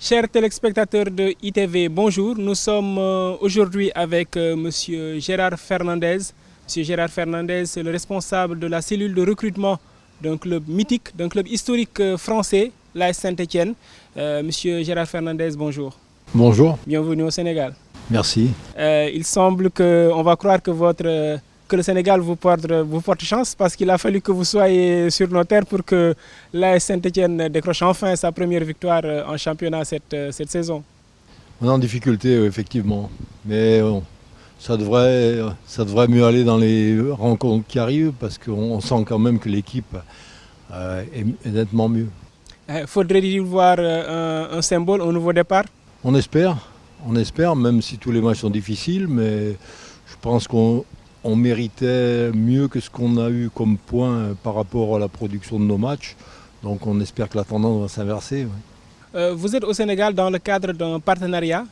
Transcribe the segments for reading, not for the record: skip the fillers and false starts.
Chers téléspectateurs de ITV, bonjour. Nous sommes aujourd'hui avec Monsieur Gérard Fernandez. Monsieur Gérard Fernandez, c'est le responsable de la cellule de recrutement d'un club mythique, d'un club historique français, l'AS Saint-Étienne. Monsieur Gérard Fernandez, bonjour. Bonjour. Bienvenue au Sénégal. Merci. Il semble qu'on va croire que le Sénégal vous porte chance parce qu'il a fallu que vous soyez sur nos terres pour que l'AS Saint-Étienne décroche enfin sa première victoire en championnat cette saison. On est en difficulté, effectivement. Mais ça devrait mieux aller dans les rencontres qui arrivent parce qu'on sent quand même que l'équipe est nettement mieux. Faudrait-il voir un symbole au nouveau départ? On espère, même si tous les matchs sont difficiles, mais je pense qu'on méritait mieux que ce qu'on a eu comme point par rapport à la production de nos matchs. Donc on espère que la tendance va s'inverser. Ouais. Vous êtes au Sénégal dans le cadre d'un partenariat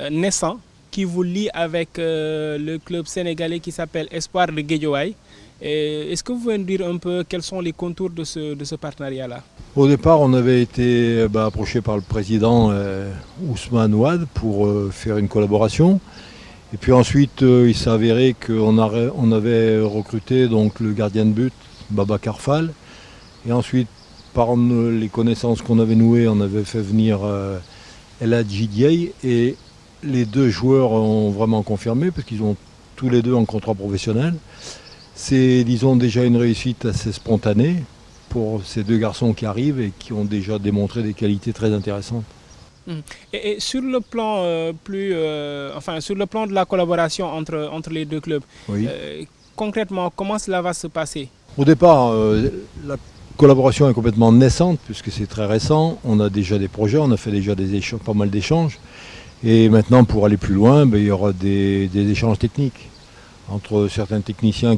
naissant qui vous lie avec le club sénégalais qui s'appelle Espoir de Guédiawaye. Est-ce que vous pouvez nous dire un peu quels sont les contours de ce partenariat-là? Au départ, on avait été approché par le président Ousmane Ouad pour faire une collaboration. Et puis ensuite, il s'est avéré qu'on avait recruté donc, le gardien de but, Baba Karfal. Et ensuite, par les connaissances qu'on avait nouées, on avait fait venir El Hadji Dieye. Et les deux joueurs ont vraiment confirmé, parce qu'ils ont tous les deux un contrat professionnel. C'est, disons, déjà une réussite assez spontanée pour ces deux garçons qui arrivent et qui ont déjà démontré des qualités très intéressantes. Et sur le plan sur le plan de la collaboration entre les deux clubs, Oui. Concrètement, comment cela va se passer? Au départ, la collaboration est complètement naissante puisque c'est très récent. On a déjà des projets, on a fait déjà pas mal d'échanges. Et maintenant, pour aller plus loin, il y aura des échanges techniques entre certains techniciens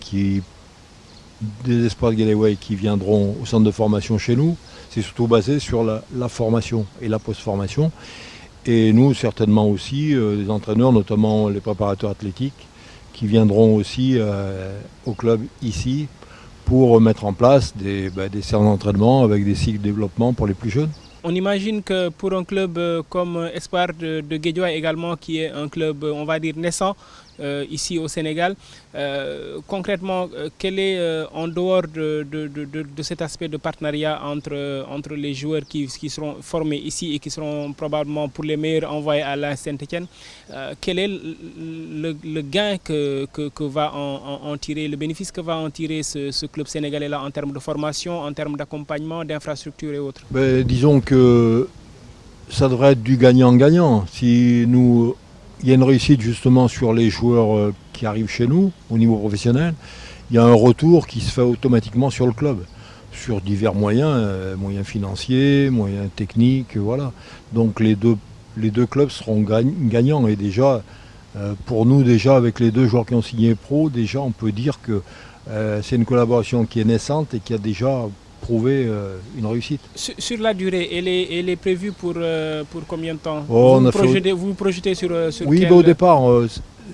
des Espoirs de Guédiawaye qui viendront au centre de formation chez nous. C'est surtout basé sur la formation et la post-formation. Et nous, certainement aussi, les entraîneurs, notamment les préparateurs athlétiques, qui viendront aussi au club ici pour mettre en place des séances d'entraînement avec des cycles de développement pour les plus jeunes. On imagine que pour un club comme Espoir de Guédiawaye également, qui est un club, on va dire, naissant ici au Sénégal, concrètement, quel est, en dehors de cet aspect de partenariat entre les joueurs qui seront formés ici et qui seront probablement pour les meilleurs envoyés à la Saint-Étienne, quel est le gain que va en tirer, le bénéfice que va en tirer ce club sénégalais-là en termes de formation, en termes d'accompagnement, d'infrastructures et autres? Disons que ça devrait être du gagnant-gagnant. Si nous, il y a une réussite justement sur les joueurs qui arrivent chez nous au niveau professionnel, il y a un retour qui se fait automatiquement sur le club, sur divers moyens, moyens financiers, moyens techniques, voilà. Donc les deux clubs seront gagnants et déjà, pour nous déjà avec les deux joueurs qui ont signé pro, déjà on peut dire que c'est une collaboration qui est naissante et qui a déjà prouvé une réussite. Sur la durée, elle est prévue pour combien de temps? Vous projetez sur Oui, quel... au départ, vous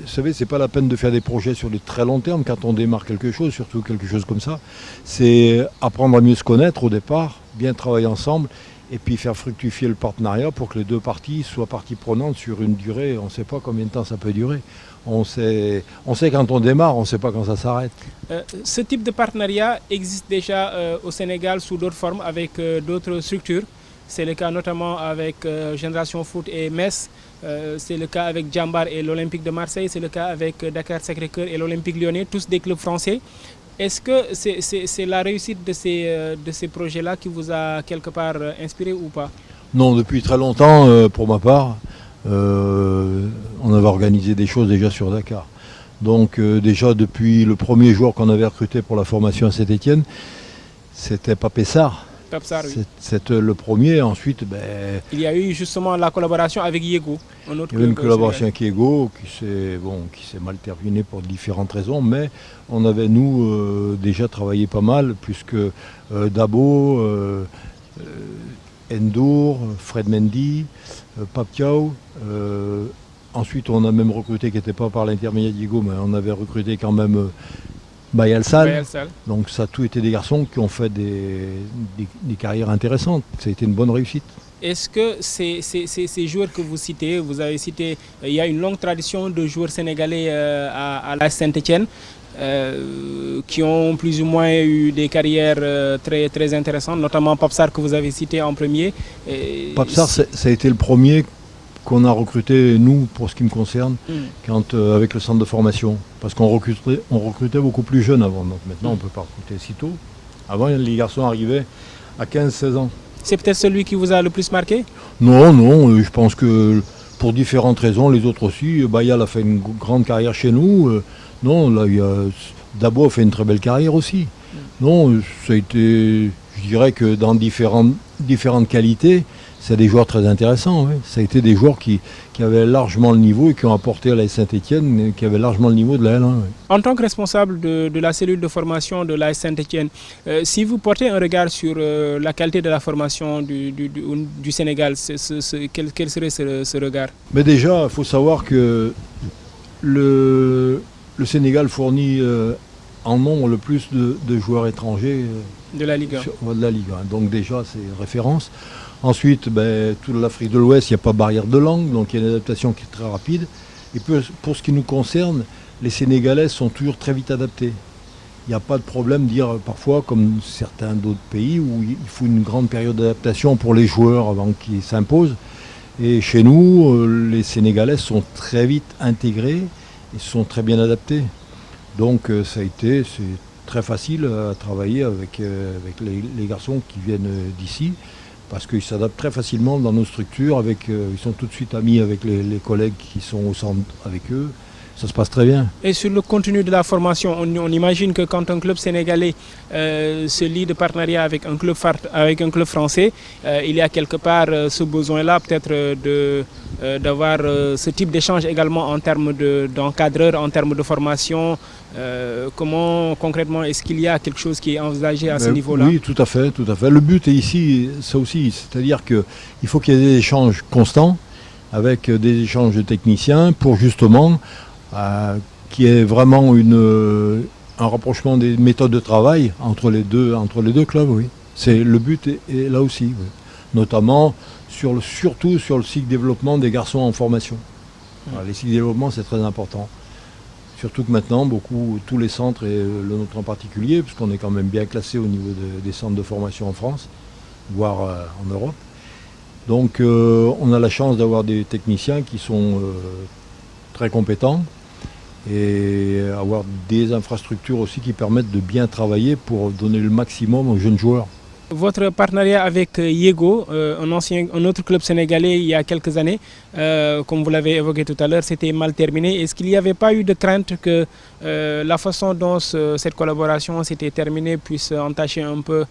savez, c'est pas la peine de faire des projets sur le très long terme quand on démarre quelque chose, surtout quelque chose comme ça. C'est apprendre à mieux se connaître au départ, bien travailler ensemble et puis faire fructifier le partenariat pour que les deux parties soient parties prenantes sur une durée. On ne sait pas combien de temps ça peut durer. On sait quand on démarre, on ne sait pas quand ça s'arrête. Ce type de partenariat existe déjà au Sénégal sous d'autres formes avec d'autres structures. C'est le cas notamment avec Génération Foot et Metz. C'est le cas avec Djambar et l'Olympique de Marseille. C'est le cas avec Dakar Sacré-Cœur et l'Olympique Lyonnais, tous des clubs français. Est-ce que c'est la réussite de ces projets-là qui vous a quelque part inspiré ou pas? Non, depuis très longtemps, pour ma part, on avait organisé des choses déjà sur Dakar. Donc déjà depuis le premier joueur qu'on avait recruté pour la formation à Saint-Étienne, c'était Papé Sarr. Oui. C'était le premier. Ensuite, il y a eu justement la collaboration avec Yego. Il y a eu une collaboration avec Yego qui s'est mal terminée pour différentes raisons, mais on avait nous déjà travaillé pas mal, puisque Dabo, Endour, Fred Mendy, Papiao. Ensuite, on a même recruté, qui n'était pas par l'intermédiaire de Yego, mais on avait recruté quand même Bayelsal. Donc ça a tout été des garçons qui ont fait des carrières intéressantes. Ça a été une bonne réussite. Est-ce que ces joueurs que vous citez, vous avez cité, il y a une longue tradition de joueurs sénégalais à la Saint-Étienne qui ont plus ou moins eu des carrières très, très intéressantes, notamment Papsar que vous avez cité en premier. Papsar, ça a été le premier qu'on a recruté, nous, pour ce qui me concerne, avec le centre de formation. Parce qu'on recrutait beaucoup plus jeunes avant. Donc maintenant, on ne peut pas recruter si tôt. Avant, les garçons arrivaient à 15-16 ans. C'est peut-être celui qui vous a le plus marqué? Non, je pense que pour différentes raisons, les autres aussi. Bayal a fait une grande carrière chez nous. Non, là, Dabo a fait une très belle carrière aussi. Non, ça a été, je dirais que dans différentes qualités, c'est des joueurs très intéressants. Oui. Ça a été des joueurs qui avaient largement le niveau et qui ont apporté à la Saint-Étienne, qui avaient largement le niveau de la L1. Oui. En tant que responsable de la cellule de formation de la Saint-Étienne, si vous portez un regard sur la qualité de la formation du Sénégal, quel serait ce regard? Mais déjà, il faut savoir que le Sénégal fournit en nombre le plus de joueurs étrangers de la Ligue 1. De la Ligue 1. Donc déjà, c'est référence. Ensuite, toute l'Afrique de l'Ouest, il n'y a pas de barrière de langue, donc il y a une adaptation qui est très rapide. Et pour ce qui nous concerne, les Sénégalais sont toujours très vite adaptés. Il n'y a pas de problème de dire parfois, comme certains d'autres pays, où il faut une grande période d'adaptation pour les joueurs avant qu'ils s'imposent. Et chez nous, les Sénégalais sont très vite intégrés et sont très bien adaptés. Donc c'est très facile à travailler avec les garçons qui viennent d'ici. Parce qu'ils s'adaptent très facilement dans nos structures, ils sont tout de suite amis avec les collègues qui sont au centre avec eux. Ça se passe très bien. Et sur le contenu de la formation, on imagine que quand un club sénégalais se lie de partenariat avec un club français, il y a quelque part ce besoin-là peut-être d'avoir ce type d'échange également en termes d'encadreur, en termes de formation. Comment concrètement est-ce qu'il y a quelque chose qui est envisagé à ce niveau-là? Oui, tout à fait, tout à fait. Le but est ici, ça aussi, c'est-à-dire qu'il faut qu'il y ait des échanges constants avec des échanges de techniciens pour justement qu'il y ait vraiment un rapprochement des méthodes de travail entre les deux clubs. Oui. Le but est là aussi, oui. Notamment surtout sur le cycle développement des garçons en formation. Voilà, les cycles de développement, c'est très important. Surtout que maintenant, tous les centres, et le nôtre en particulier, puisqu'on est quand même bien classé au niveau des centres de formation en France, voire en Europe. Donc on a la chance d'avoir des techniciens qui sont très compétents et avoir des infrastructures aussi qui permettent de bien travailler pour donner le maximum aux jeunes joueurs. Votre partenariat avec Yego, un autre club sénégalais il y a quelques années, comme vous l'avez évoqué tout à l'heure, c'était mal terminé. Est-ce qu'il n'y avait pas eu de crainte que la façon dont cette collaboration s'était terminée puisse entacher un peu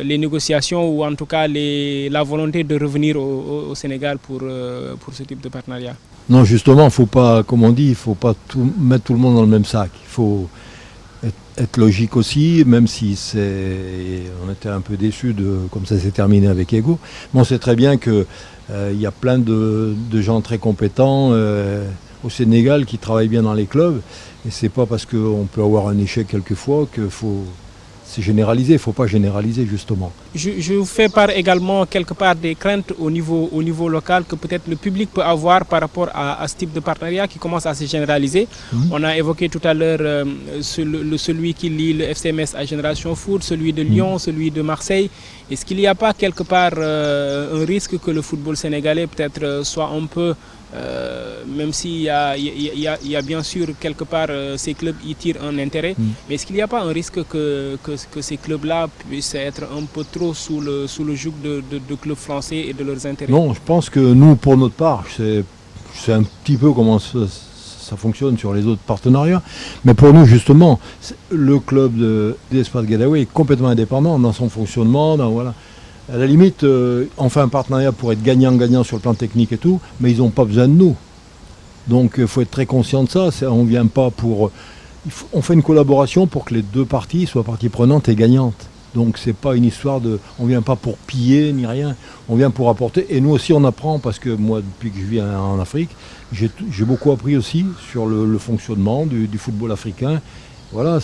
les négociations ou en tout cas la volonté de revenir au Sénégal pour ce type de partenariat? Non, justement, il ne faut pas, comme on dit, il ne faut pas mettre tout le monde dans le même sac. Il faut être logique aussi, même si on était un peu déçus comme ça s'est terminé avec Ego. Mais on sait très bien qu'il y a plein de gens très compétents au Sénégal qui travaillent bien dans les clubs. Et c'est pas parce qu'on peut avoir un échec quelquefois qu'il faut... C'est généralisé, il ne faut pas généraliser justement. Je vous fais part également quelque part des craintes au niveau local que peut-être le public peut avoir par rapport à ce type de partenariat qui commence à se généraliser. On a évoqué tout à l'heure celui qui lie le FCMS à Génération Foot, celui de Lyon, celui de Marseille. Est-ce qu'il n'y a pas quelque part un risque que le football sénégalais peut-être soit un peu... même s'il y a bien sûr quelque part ces clubs y tirent un intérêt, mais est-ce qu'il n'y a pas un risque que ces clubs-là puissent être un peu trop sous le joug de clubs français et de leurs intérêts? Non, je pense que nous, pour notre part, c'est un petit peu comment ça fonctionne sur les autres partenariats, mais pour nous justement, le club d'Espoir Guédiawaye est complètement indépendant dans son fonctionnement, voilà. À la limite, on fait un partenariat pour être gagnant-gagnant sur le plan technique et tout, mais ils n'ont pas besoin de nous. Donc il faut être très conscient de ça. On vient pas pour... On fait une collaboration pour que les deux parties soient parties prenantes et gagnantes. Donc c'est pas une histoire de... On vient pas pour piller ni rien. On vient pour apporter. Et nous aussi on apprend, parce que moi, depuis que je vis en Afrique, j'ai beaucoup appris aussi sur le fonctionnement du football africain. Voilà,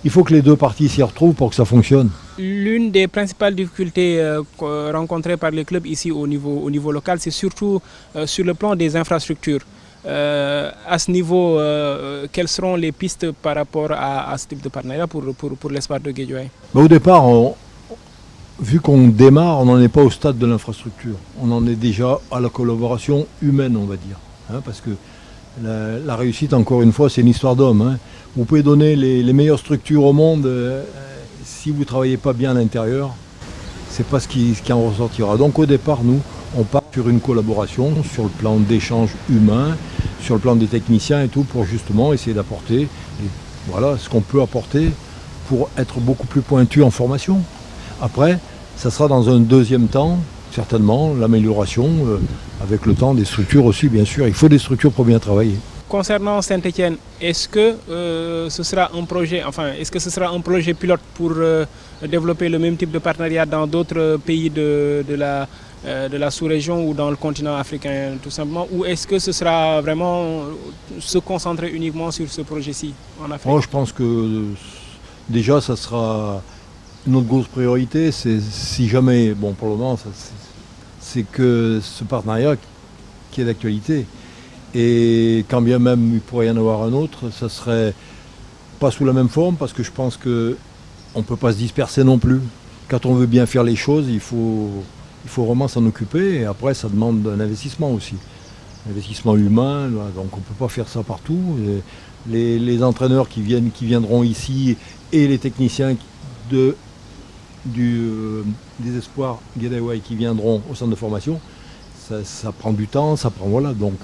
il faut que les deux parties s'y retrouvent pour que ça fonctionne. L'une des principales difficultés rencontrées par les clubs ici au niveau local, c'est surtout sur le plan des infrastructures. À ce niveau, quelles seront les pistes par rapport à ce type de partenariat pour l'Espoir de Guédiawaye? Au départ, vu qu'on démarre, on n'en est pas au stade de l'infrastructure. On en est déjà à la collaboration humaine, on va dire. Parce que la réussite, encore une fois, c'est une histoire d'homme. Vous pouvez donner les meilleures structures au monde, si vous ne travaillez pas bien à l'intérieur, c'est pas ce qui en ressortira. Donc au départ, nous, on part sur une collaboration, sur le plan d'échange humain, sur le plan des techniciens et tout, pour justement essayer d'apporter voilà, ce qu'on peut apporter pour être beaucoup plus pointu en formation. Après, ça sera dans un deuxième temps, certainement, l'amélioration, avec le temps des structures aussi, bien sûr. Il faut des structures pour bien travailler. Concernant Saint-Étienne, est-ce que ce sera un projet pilote pour développer le même type de partenariat dans d'autres pays de la sous-région ou dans le continent africain tout simplement, ou est-ce que ce sera vraiment se concentrer uniquement sur ce projet-ci en Afrique? Je pense que déjà ça sera notre grosse priorité, c'est si jamais, pour le moment, c'est que ce partenariat qui est d'actualité. Et quand bien même il pourrait y en avoir un autre, ça serait pas sous la même forme, parce que je pense qu'on ne peut pas se disperser non plus. Quand on veut bien faire les choses, il faut vraiment s'en occuper, et après ça demande un investissement aussi. Un investissement humain, donc on ne peut pas faire ça partout. Les entraîneurs qui viendront ici et les techniciens des Espoirs Guédiawaye qui viendront au centre de formation, ça prend du temps, donc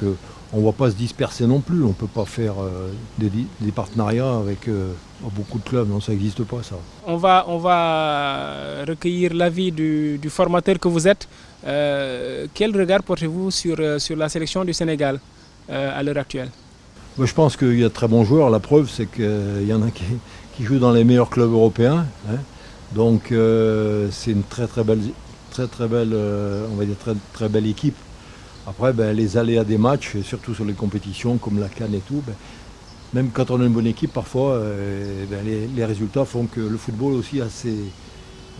on ne va pas se disperser non plus, on ne peut pas faire des partenariats avec beaucoup de clubs, non, ça n'existe pas ça. On va recueillir l'avis du formateur que vous êtes. Quel regard portez-vous sur la sélection du Sénégal à l'heure actuelle? Je pense qu'il y a de très bons joueurs, la preuve c'est qu'il y en a qui jouent dans les meilleurs clubs européens. Donc c'est une très belle, on va dire très belle équipe. Après, les aléas des matchs, et surtout sur les compétitions comme la CAN et tout, même quand on a une bonne équipe, parfois les résultats font que le football aussi a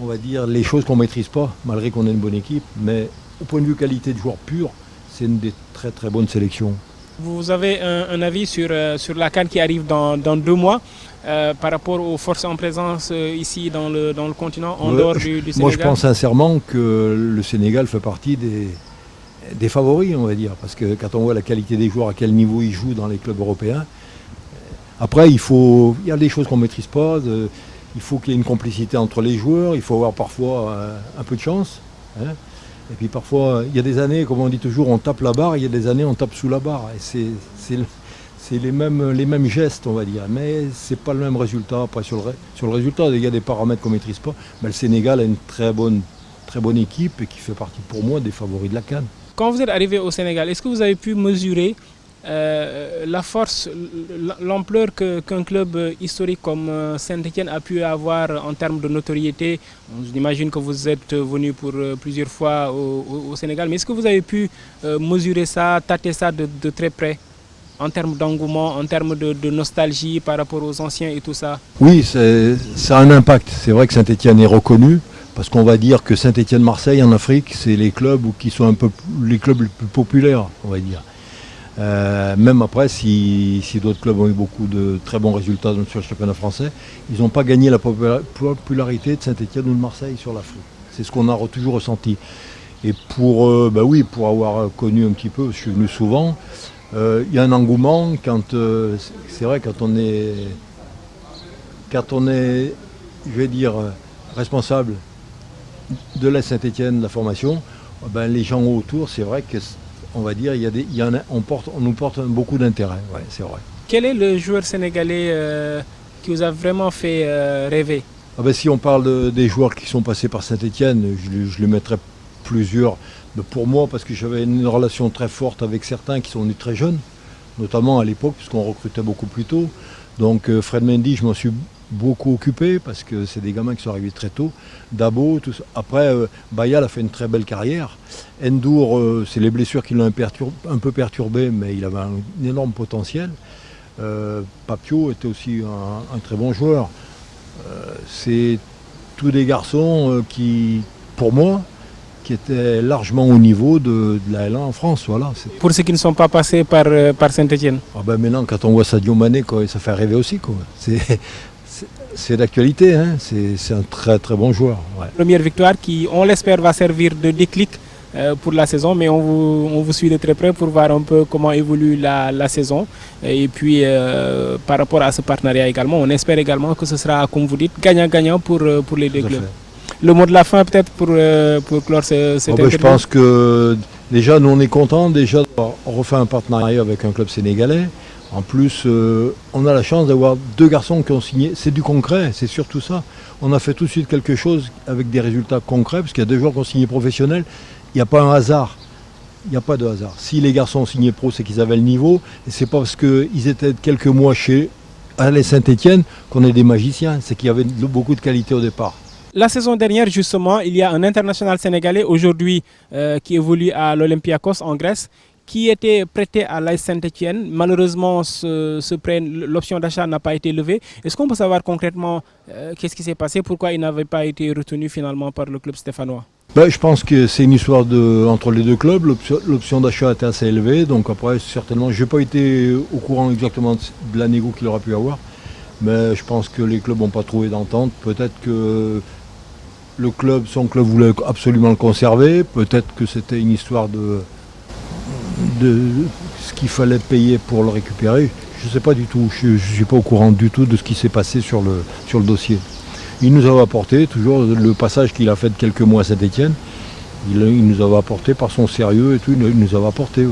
on va dire, les choses qu'on ne maîtrise pas, malgré qu'on ait une bonne équipe. Mais au point de vue qualité de joueur pur, c'est une des très bonnes sélections. Vous avez un avis sur la CAN qui arrive dans 2 mois par rapport aux forces en présence ici dans le continent, en dehors du Sénégal? Moi je pense sincèrement que le Sénégal fait partie des favoris, on va dire, parce que quand on voit la qualité des joueurs, à quel niveau ils jouent dans les clubs européens, après il y a des choses qu'on ne maîtrise pas, il faut qu'il y ait une complicité entre les joueurs, il faut avoir parfois un peu de chance. Et puis parfois, il y a des années, comme on dit toujours, on tape la barre, il y a des années, on tape sous la barre. Et c'est les mêmes gestes, on va dire. Mais ce n'est pas le même résultat. Après, sur le résultat, il y a des paramètres qu'on ne maîtrise pas. Mais le Sénégal a une très bonne équipe et qui fait partie pour moi des favoris de la CAN. Quand vous êtes arrivé au Sénégal, est-ce que vous avez pu mesurer la force, l'ampleur qu'un club historique comme Saint-Étienne a pu avoir en termes de notoriété? J'imagine que vous êtes venu pour plusieurs fois au Sénégal, mais est-ce que vous avez pu mesurer ça, tâter ça de très près, en termes d'engouement, en termes de nostalgie par rapport aux anciens et tout ça? Oui, ça a un impact. C'est vrai que Saint-Étienne est reconnu, parce qu'on va dire que Saint-Étienne-Marseille en Afrique, c'est les clubs qui sont les clubs les plus populaires, on va dire. Même après, si d'autres clubs ont eu beaucoup de très bons résultats sur le championnat français, ils n'ont pas gagné la popularité de Saint-Étienne ou de Marseille sur l'Afrique. C'est ce qu'on a toujours ressenti. Et pour avoir connu un petit peu, je suis venu souvent, il y a un engouement c'est vrai, quand on est, je vais dire, responsable de la Saint-Étienne, de la formation, les gens autour, c'est vrai que on va dire, on nous porte beaucoup d'intérêt, ouais, c'est vrai. Quel est le joueur sénégalais qui vous a vraiment fait rêver? Si on parle des joueurs qui sont passés par Saint-Étienne, je les mettrais plusieurs. Mais pour moi, parce que j'avais une relation très forte avec certains qui sont nés très jeunes, notamment à l'époque, puisqu'on recrutait beaucoup plus tôt. Donc Fred Mendy, je m'en suis beaucoup occupé, parce que c'est des gamins qui sont arrivés très tôt. Dabo, tout ça. Après, Bayal a fait une très belle carrière. Ndour, c'est les blessures qui l'ont un peu perturbé, mais il avait un énorme potentiel. Papio était aussi un très bon joueur. c'est tous des garçons qui, pour moi, qui étaient largement au niveau de la L1 en France. Voilà. Pour ceux qui ne sont pas passés par Saint-Etienne. Ah ben maintenant, quand on voit Sadio Mané, quoi, ça fait rêver aussi. Quoi. C'est d'actualité, hein. C'est un très très bon joueur. Ouais. Première victoire qui, on l'espère, va servir de déclic pour la saison, mais on vous suit de très près pour voir un peu comment évolue la saison. Et puis par rapport à ce partenariat également, on espère également que ce sera, comme vous dites, gagnant-gagnant pour les deux clubs. Le mot de la fin peut-être pour clore cette interview. Je pense que déjà nous on est contents déjà d'avoir refait un partenariat avec un club sénégalais. En plus, on a la chance d'avoir deux garçons qui ont signé. C'est du concret, c'est surtout ça. On a fait tout de suite quelque chose avec des résultats concrets, parce qu'il y a deux joueurs qui ont signé professionnels. Il n'y a pas un hasard. Il n'y a pas de hasard. Si les garçons ont signé pro, c'est qu'ils avaient le niveau. Et c'est pas parce qu'ils étaient quelques mois chez Alain Saint-Etienne qu'on est des magiciens. C'est qu'il y avait beaucoup de qualité au départ. La saison dernière, justement, il y a un international sénégalais aujourd'hui qui évolue à l'Olympiakos en Grèce, qui était prêté à l'AS Saint-Etienne. Malheureusement, l'option d'achat n'a pas été levée. Est-ce qu'on peut savoir concrètement qu'est-ce qui s'est passé, pourquoi il n'avait pas été retenu finalement par le club stéphanois? Je pense que c'est une histoire entre les deux clubs. L'option d'achat était assez élevée, donc après certainement, je n'ai pas été au courant exactement de la négo qu'il aurait pu avoir, mais je pense que les clubs n'ont pas trouvé d'entente. Peut-être que son club voulait absolument le conserver, peut-être que c'était une histoire de ce qu'il fallait payer pour le récupérer. Je ne sais pas du tout, je ne suis pas au courant du tout de ce qui s'est passé sur le dossier. Il nous avait apporté, toujours le passage qu'il a fait de quelques mois à Saint-Etienne, il nous avait apporté par son sérieux et tout, il nous avait apporté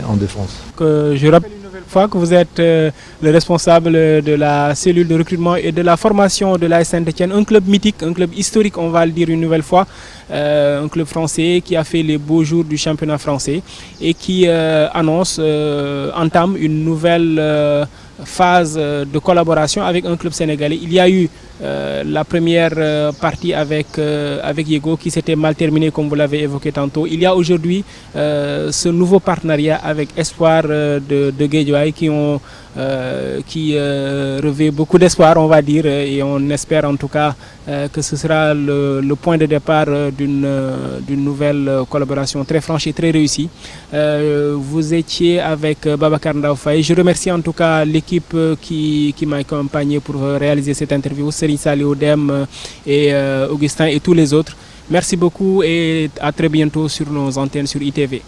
en défense. Je rappelle une nouvelle fois que vous êtes le responsable de la cellule de recrutement et de la formation de l'AS Saint-Etienne, un club mythique, un club historique, on va le dire une nouvelle fois, un club français qui a fait les beaux jours du championnat français et qui entame une nouvelle phase de collaboration avec un club sénégalais. Il y a eu la première partie avec Yego qui s'était mal terminée comme vous l'avez évoqué tantôt. Il y a aujourd'hui ce nouveau partenariat avec Espoir de Guédiawaye qui revêt beaucoup d'espoir, on va dire, et on espère en tout cas que ce sera le point de départ d'une nouvelle collaboration très franche et très réussie. Vous étiez avec Babacar Ndao Faye. Je remercie en tout cas l'équipe qui m'a accompagné pour réaliser cette interview, Serigne Saliou Dème et Augustin et tous les autres. Merci beaucoup et à très bientôt sur nos antennes sur ITV.